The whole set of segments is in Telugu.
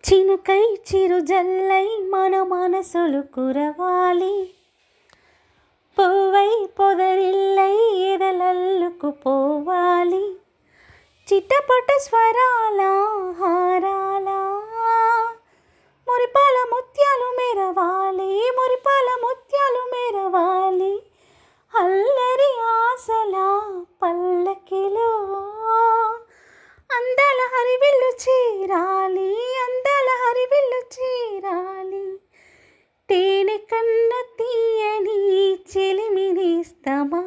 చినుకై చిరుజల్లై మన మనసులు కురవాలి, పువ్వై పొదరిల్లై ఎదలల్లుకుపోవాలి. చిట్టపట స్వరాల హారాల మురిపాల ముత్యాలు మెరవాలి, మురిపాల ముత్యాలు మెరవాలి. అల్లరి ఆశల పల్లకిలో అందాల హరివిల్లు చీరాలి, అందాల హరివిల్లు చీరాలి. తేనె కన్న తీయని చెలిమినిస్తమా,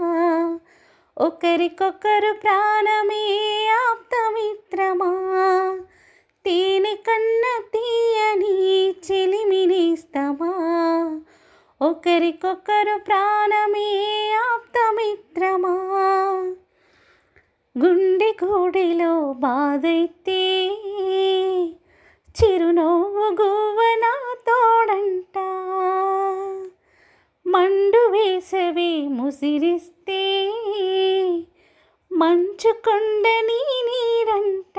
ఒకరికొకరు ప్రాణమే ఆప్తమిత్రమా. తేనె కన్న తీయని చెలిమినిస్తమా, ఒకరికొకరు ప్రాణమే ఆప్తమిత్రమా. గుండె గూడిలో బాధైతే చిరునవ్వు గువ్వన తోడంట, మండు వేసవి ముసిరిస్తే మంచు కొండ నీ నీరంట.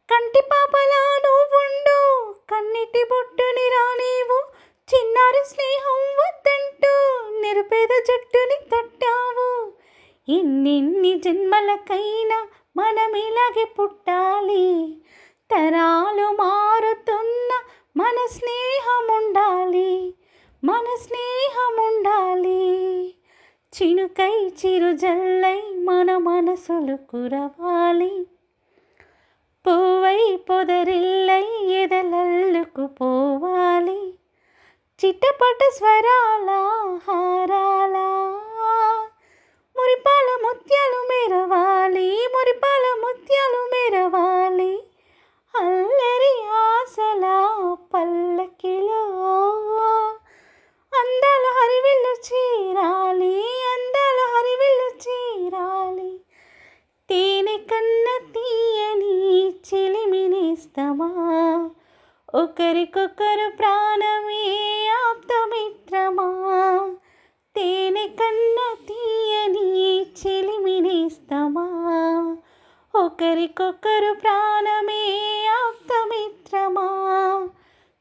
కంటి పాపలా నువ్వుండు, కన్నిటి బొట్టుని రానీవు, చిన్నారి స్నేహం వద్దంటూ నిరుపేద జట్టుని తట్టావు. ఎన్నెన్ని జన్మలకైనా మనం ఇలాగే పుట్టాలి, తరాలు మారుతున్న మన స్నేహం ఉండాలి, మన స్నేహం ఉండాలి. చినుకై చిరుజల్లై మన మనసులు కురవాలి, పువ్వై పొదరిల్లై ఎదలల్లుకుపోవాలి. చిట్టపట స్వరాల హారాల మురిపాల ముత్యాలు మెరవాలి, మురిపాల ముత్యాలు మెరవాలి. అల్లరి ఆశల పల్లకిలో అందాల హరివిల్లు చీరాలి, అందాల హరివిల్లు చీరాలి. తేనె కన్న తీయని చెలిమినిస్తమా, ఒకరికొకరు ప్రాణమే ఆప్తమిత్రమా. తేనె కన్న తీయని చెలిమినిస్తమా, ఒకరికొకరు ప్రాణమే ఆప్తమిత్రమా.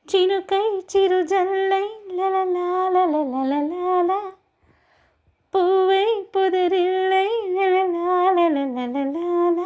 చినుకై చిరుజల్లై లలలాలలలలల, పువ్వై పొదరిల్లై లలలాలలలల.